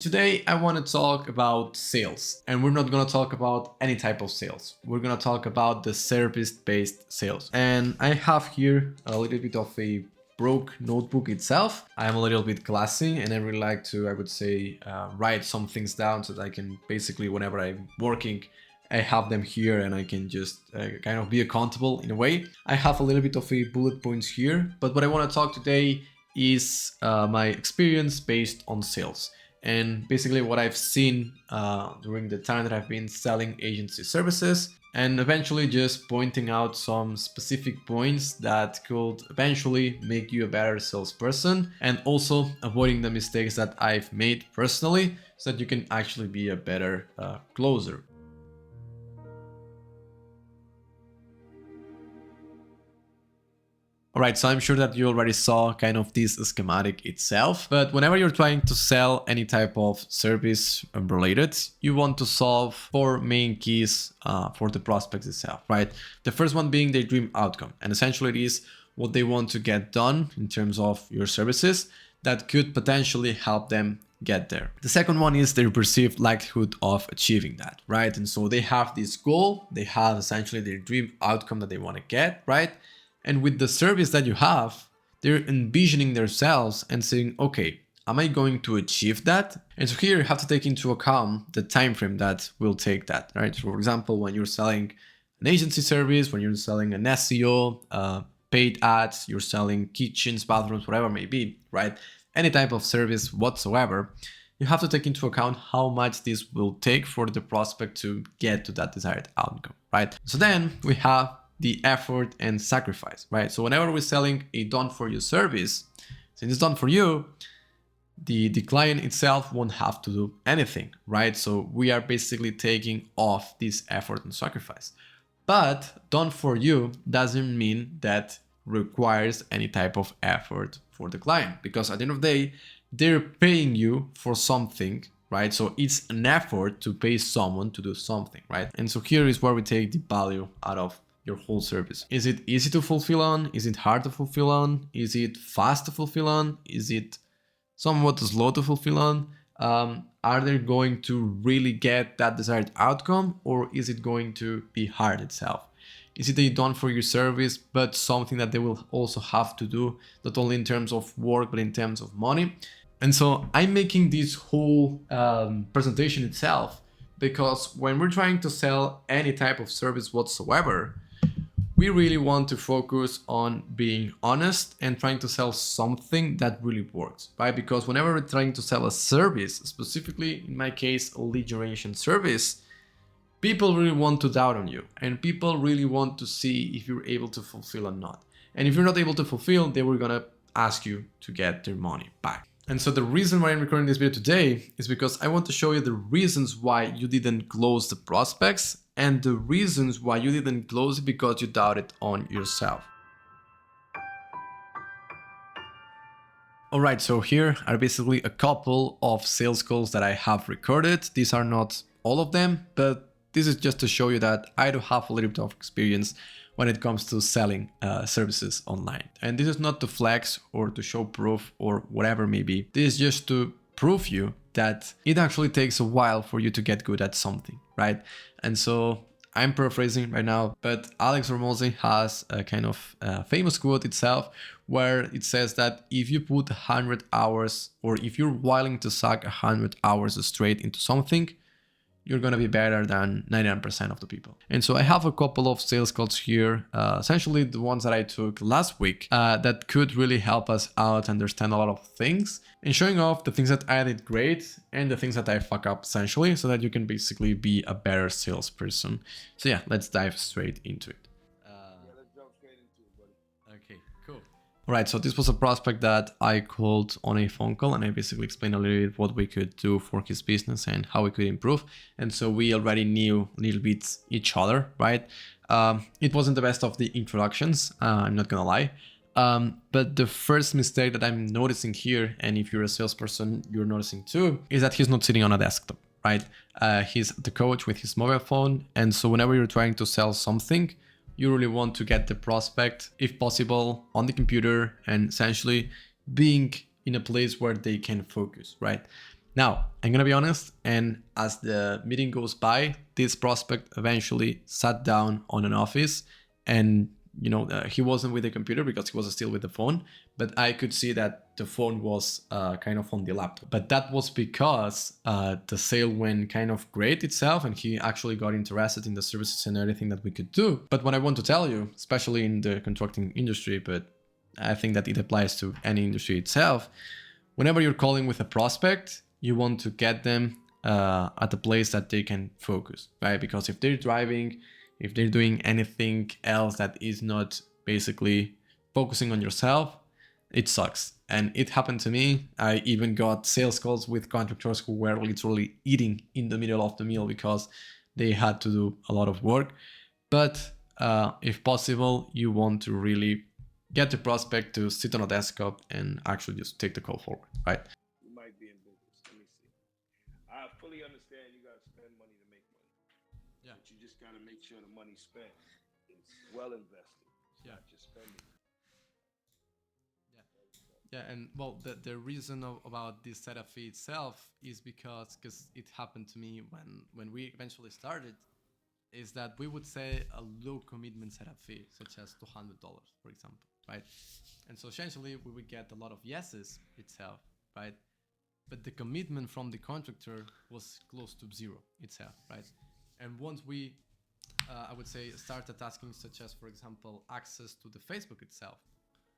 Today, I want to talk about sales, and we're not going to talk about any type of sales. We're going to talk about the service-based sales. And I have here a little bit of a broke notebook itself. I'm a little bit classy, and I really like to, I would say, write some things down so that I can basically, whenever I'm working, I have them here and I can just kind of be accountable in a way. I have a little bit of a bullet points here, but what I want to talk today is my experience based on sales and basically what I've seen during the time that I've been selling agency services, and eventually just pointing out some specific points that could eventually make you a better salesperson, and also avoiding the mistakes that I've made personally so that you can actually be a better closer. Alright, so I'm sure that you already saw kind of this schematic itself, but whenever you're trying to sell any type of service related, you want to solve four main keys for the prospects itself, right? The first one being their dream outcome, and essentially it is what they want to get done in terms of your services that could potentially help them get there. The second one is their perceived likelihood of achieving that, right? And so they have this goal, they have essentially their dream outcome that they want to get, right? And with the service that you have, they're envisioning themselves and saying, okay, am I going to achieve that? And so here you have to take into account the time frame that will take that, right? So for example, when you're selling an agency service, when you're selling an SEO, paid ads, you're selling kitchens, bathrooms, whatever it may be, right? Any type of service whatsoever, you have to take into account how much this will take for the prospect to get to that desired outcome, right? So then we have the effort and sacrifice, right? So whenever we're selling a done for you service, since it's done for you, the client itself won't have to do anything, right? So we are basically taking off this effort and sacrifice. But done for you doesn't mean that requires any type of effort for the client, because at the end of the day, they're paying you for something, right? So it's an effort to pay someone to do something, right? And so here is where we take the value out of your whole service. Is it easy to fulfill on? Is it hard to fulfill on? Is it fast to fulfill on? Is it somewhat slow to fulfill on? Are they going to really get that desired outcome, or is it going to be hard itself? Is it a done for your service, but something that they will also have to do, not only in terms of work, but in terms of money? And so I'm making this whole presentation itself because when we're trying to sell any type of service whatsoever, we really want to focus on being honest and trying to sell something that really works, right? Because whenever we're trying to sell a service, specifically in my case, a lead generation service, people really want to doubt on you and people really want to see if you're able to fulfill or not. And if you're not able to fulfill, they were gonna ask you to get their money back. And so the reason why I'm recording this video today is because I want to show you the reasons why you didn't close the prospects and the reasons why you didn't close it because you doubted on yourself. Alright, so here are basically a couple of sales calls that I have recorded. These are not all of them, but this is just to show you that I do have a little bit of experience when it comes to selling services online. And this is not to flex or to show proof or whatever it may be. This is just to prove you that it actually takes a while for you to get good at something, right? And so I'm paraphrasing right now, but Alex Hormozi has a kind of famous quote itself where it says that if you put 100 hours or if you're willing to suck 100 hours straight into something, you're going to be better than 99% of the people. And so I have a couple of sales calls here, essentially the ones that I took last week that could really help us out understand a lot of things and showing off the things that I did great and the things that I fuck up essentially so that you can basically be a better salesperson. So yeah, let's dive straight into it. Let's jump straight into it, buddy. Okay, cool. All right, so this was a prospect that I called on a phone call and I basically explained a little bit what we could do for his business and how we could improve. And so we already knew a little bit each other, right? It wasn't the best of the introductions, I'm not gonna lie. But the first mistake that I'm noticing here, and if you're a salesperson, you're noticing too, is that he's not sitting on a desktop, right? He's the coach with his mobile phone. And so whenever you're trying to sell something, you really want to get the prospect, if possible, on the computer and essentially being in a place where they can focus, right? Now, I'm gonna be honest, and as the meeting goes by, this prospect eventually sat down on an office, and he wasn't with the computer because he was still with the phone, but I could see that the phone was kind of on the laptop. But that was because the sale went kind of great itself, and he actually got interested in the services and everything that we could do. But what I want to tell you, especially in the contracting industry, but I think that it applies to any industry itself, whenever you're calling with a prospect, you want to get them at a place that they can focus, right? Because if they're driving, if they're doing anything else that is not basically focusing on yourself, it sucks. And it happened to me. I even got sales calls with contractors who were literally eating in the middle of the meal because they had to do a lot of work. But if possible, you want to really get the prospect to sit on a desktop and actually just take the call forward, right? You might be in business. Let me see. I fully understand you got to spend money to make money. Yeah. But you just got to make sure the money spent is well invested. It's Yeah. not just spending. Yeah, and well, the reason about this setup fee itself is because it happened to me when we eventually started, is that we would say a low commitment setup fee, such as $200, for example, right? And so essentially we would get a lot of yeses itself, right? But the commitment from the contractor was close to zero itself, right? And once we, I would say, started asking, such as, for example, access to the Facebook itself,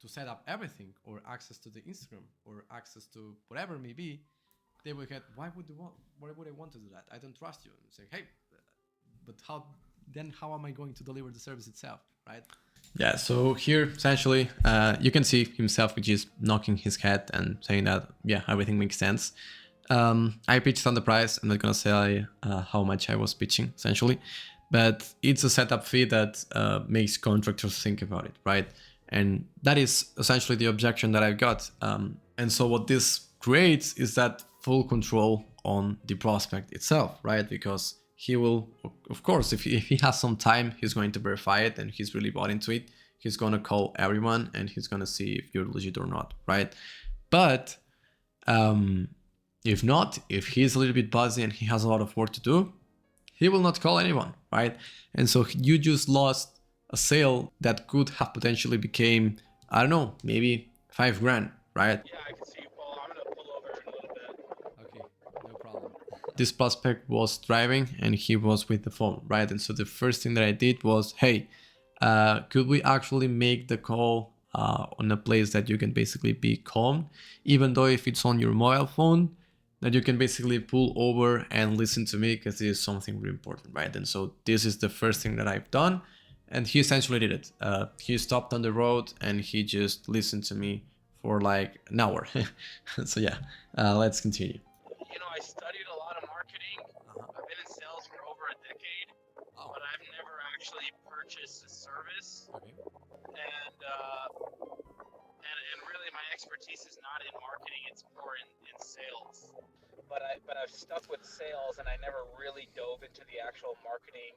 to set up everything, or access to the Instagram, or access to whatever it may be, they would get, why would I want to do that? I don't trust you. And say, hey, but how am I going to deliver the service itself, right? Yeah, so here essentially you can see himself, which is knocking his head and saying that, yeah, everything makes sense. I pitched on the price. I'm not gonna say how much I was pitching essentially, but it's a setup fee that makes contractors think about it, right? And that is essentially the objection that I've got. And so what this creates is that full control on the prospect itself, right? Because he will, of course, if he has some time, he's going to verify it and he's really bought into it. He's going to call everyone and he's going to see if you're legit or not, right? But if not, if he's a little bit busy and he has a lot of work to do, he will not call anyone, right? And so you just lost a sale that could have potentially became, I don't know, maybe $5,000, right? Yeah, I can see you, Paul. I'm gonna pull over in a little bit. Okay, no problem. This prospect was driving and he was with the phone, right? And so the first thing that I did was, hey, could we actually make the call on a place that you can basically be calm, even though if it's on your mobile phone, that you can basically pull over and listen to me because this is something really important, right? And so this is the first thing that I've done. And he essentially did it. He stopped on the road and he just listened to me for like an hour. So yeah, let's continue. You know, I studied a lot of marketing. I've been in sales for over a decade, but I've never actually purchased a service. Okay. And really, my expertise is not in marketing; it's more in sales. But I've stuck with sales, and I never really dove into the actual marketing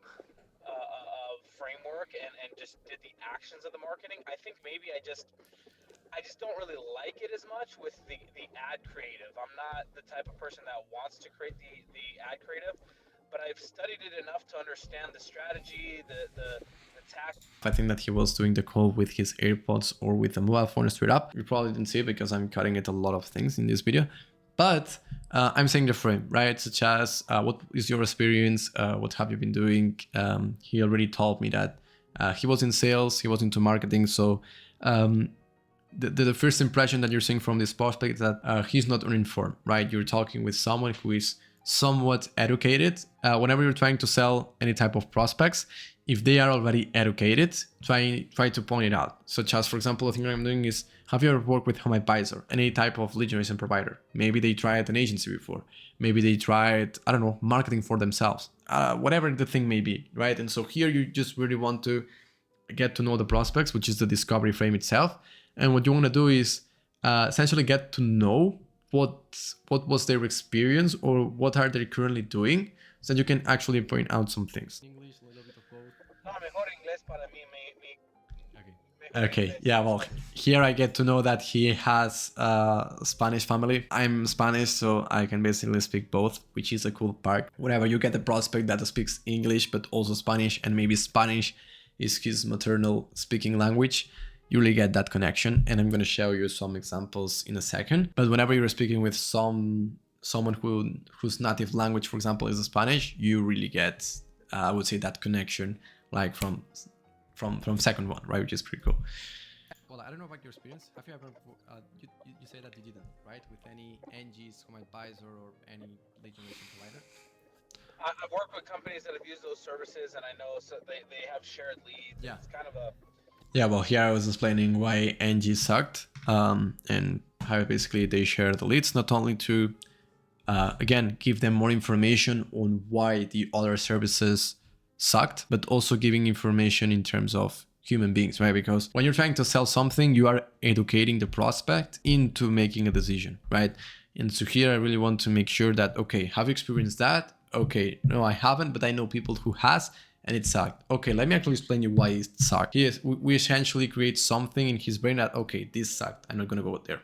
framework and just did the actions of the marketing. I think maybe I just don't really like it as much with the ad creative. I'm not the type of person that wants to create the ad creative, but I've studied it enough to understand the strategy, the tactics. I think that he was doing the call with his AirPods or with a mobile phone straight up. You probably didn't see it because I'm cutting it a lot of things in this video. But I'm saying the frame, right? Such as what is your experience? What have you been doing? He already told me that he was in sales, he was into marketing. So the first impression that you're seeing from this prospect is that he's not uninformed, right? You're talking with someone who is somewhat educated. Whenever you're trying to sell any type of prospects, if they are already educated, try to point it out. Such as, for example, the thing I'm doing is, have you ever worked with Home Advisor, any type of lead generation provider? Maybe they tried an agency before. Maybe they tried, I don't know, marketing for themselves. Whatever the thing may be, right? And so here you just really want to get to know the prospects, which is the discovery frame itself. And what you want to do is essentially get to know what was their experience or what are they currently doing, so that you can actually point out some things. English, a little bit of both. No, mejor inglés para mí, Okay, yeah, well, here I get to know that he has a Spanish family. I'm Spanish, so I can basically speak both, which is a cool part. Whenever you get a prospect that speaks English, but also Spanish, and maybe Spanish is his maternal speaking language, you really get that connection. And I'm going to show you some examples in a second. But whenever you're speaking with someone whose native language, for example, is Spanish, you really get, I would say, that connection, like from second one, right? Which is pretty cool. Well, I don't know about your experience. Have you ever, you say that you didn't, right? With any NGs, home advisor, or any lead generation provider? I've worked with companies that have used those services, and I know so they have shared leads. Yeah. It's kind of a Yeah, well, here I was explaining why NG sucked, and how basically they share the leads, not only to, again, give them more information on why the other services sucked, but also giving information in terms of human beings, right? Because when you're trying to sell something, you are educating the prospect into making a decision, right? And so here I really want to make sure that, okay, have you experienced that? Okay, no, I haven't, but I know people who has, and it sucked. Okay, let me actually explain you why it sucked. Yes, we essentially create something in his brain that, okay, this sucked. I'm not gonna go there.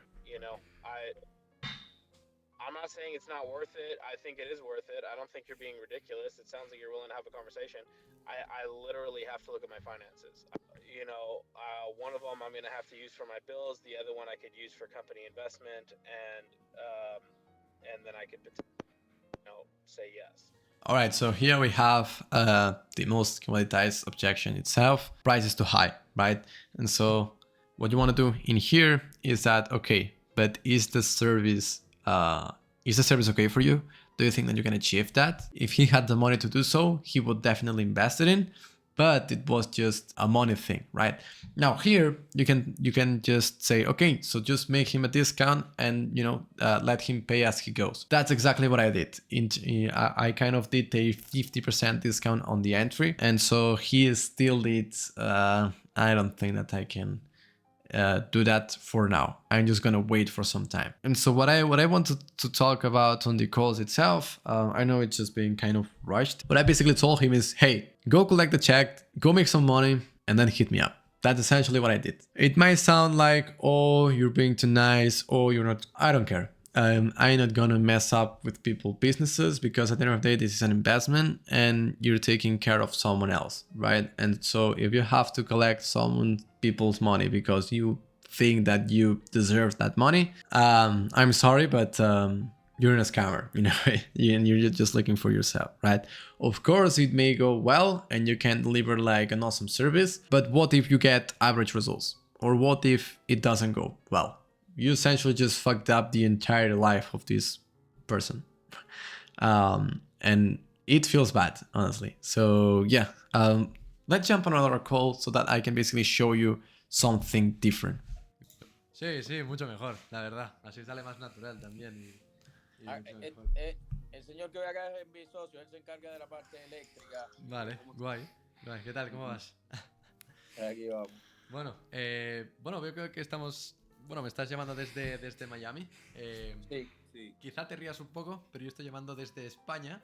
I'm not saying it's not worth it. I think it is worth it. I don't think you're being ridiculous. It sounds like you're willing to have a conversation. I literally have to look at my finances. One of them I'm going to have to use for my bills. The other one I could use for company investment, and then I could, say yes. All right, so here we have the most commoditized objection itself. Price is too high, right? And so what you want to do in here is that, okay, but is the service okay for you? Do you think that you can achieve that? If he had the money to do so, he would definitely invest it in, but it was just a money thing, right? Now here you can just say, okay, so just make him a discount and let him pay as he goes. That's exactly what I did. I kind of did a 50% discount on the entry, and so he still did. I don't think that I can do that for now. I'm just gonna wait for some time. And so what I wanted to talk about on the calls itself, I know it's just being kind of rushed. What I basically told him is, hey, go collect the check, go make some money, and then hit me up. That's essentially what I did. It might sound like, oh, you're being too nice, oh, you're not. I don't care. I'm not gonna mess up with people's businesses, because at the end of the day, this is an investment and you're taking care of someone else, right? And so if you have to collect people's money because you think that you deserve that money, I'm sorry, but you're a scammer, and you're just looking for yourself, right? Of course, it may go well and you can deliver like an awesome service, but what if you get average results? Or what if it doesn't go well? You essentially just fucked up the entire life of this person. And it feels bad, honestly. So yeah, let's jump on another call so that I can basically show you something different. Sí, mucho mejor, la verdad. Así sale más natural también. El señor que ve acá es mi socio, él se encarga de la parte eléctrica. Vale, guay. ¿Qué tal? ¿Cómo vas? Aquí vamos. Bueno, veo que estamos... Bueno, me estás llamando desde Miami. Sí. Quizá te rías un poco, pero yo estoy llamando desde España.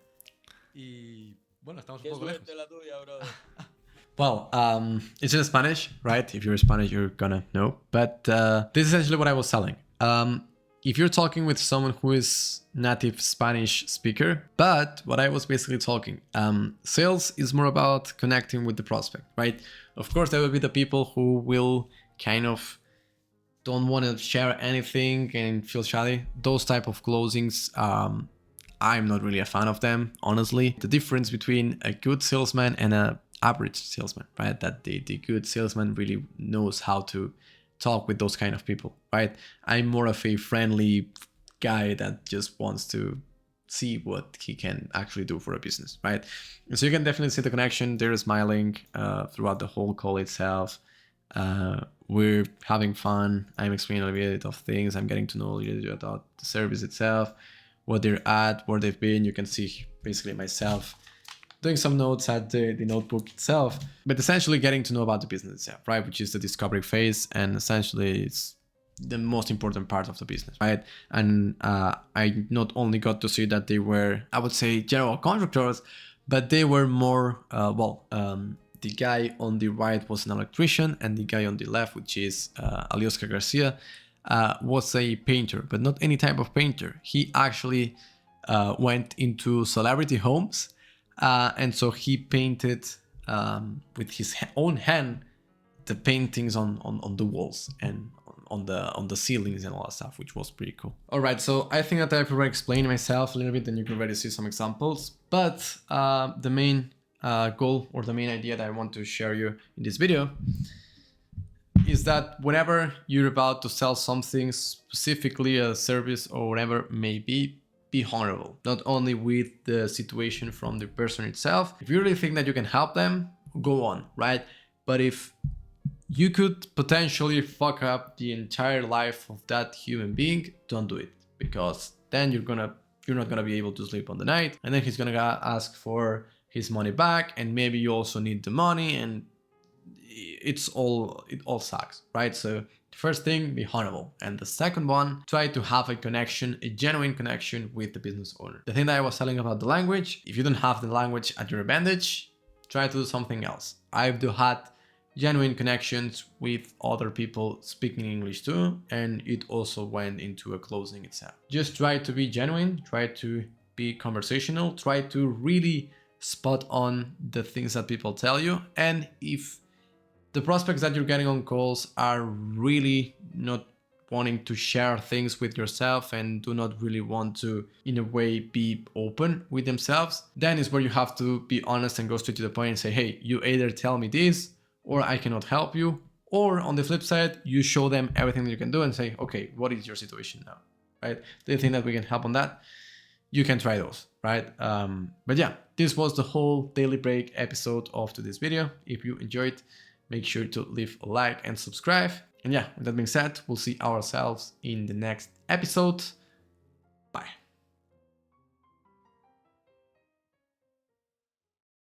Y bueno, estamos ¿Qué un poco suerte lejos. la tuya, brother? Well, it's in Spanish, right? If you're Spanish, you're gonna know. But this is essentially what I was selling. If you're talking with someone who is native Spanish speaker, but what I was basically talking, sales is more about connecting with the prospect, right? Of course, there will be the people who will kind of don't want to share anything and feel shy. Those type of closings, I'm not really a fan of them, honestly. The difference between a good salesman and an average salesman, right? That the good salesman really knows how to talk with those kind of people, right? I'm more of a friendly guy that just wants to see what he can actually do for a business, right? So you can definitely see the connection. They're smiling throughout the whole call itself. We're having fun. I'm explaining a little bit of things. I'm getting to know a little bit about the service itself, what they're at, where they've been. You can see basically myself doing some notes at the notebook itself, but essentially getting to know about the business itself, right? Which is the discovery phase, and essentially it's the most important part of the business, right? And I not only got to see that they were, I would say, general contractors, but they were more, the guy on the right was an electrician, and the guy on the left, which is Alioska Garcia, was a painter, but not any type of painter. He actually went into celebrity homes, and so he painted with his own hand the paintings on the walls and on the ceilings and all that stuff, which was pretty cool. All right, so I think that I've already explained myself a little bit, and you can already see some examples. But the main goal or the main idea that I want to share you in this video is that whenever you're about to sell something, specifically a service or whatever may be honorable, not only with the situation from the person itself. If you really think that you can help them, go on, right? But if you could potentially fuck up the entire life of that human being, don't do it, because then you're not gonna be able to sleep on the night, and then he's gonna ask for his money back, and maybe you also need the money, and it all sucks, right? So the first thing, be honorable. And the second one, try to have a connection, a genuine connection with the business owner. The thing that I was telling about the language, if you don't have the language at your advantage, try to do something else. I've had genuine connections with other people speaking English too, and it also went into a closing itself. Just try to be genuine, try to be conversational, try to really spot on the things that people tell you. And if the prospects that you're getting on calls are really not wanting to share things with yourself and do not really want to, in a way, be open with themselves, then is where you have to be honest and go straight to the point and say, hey, you either tell me this or I cannot help you. Or on the flip side, you show them everything that you can do and say, okay, what is your situation now, right? Do you think that we can help on that? You can try those, right? But yeah, this was the whole Daily Break episode of today's video. If you enjoyed, make sure to leave a like and subscribe. And yeah, with that being said, we'll see ourselves in the next episode.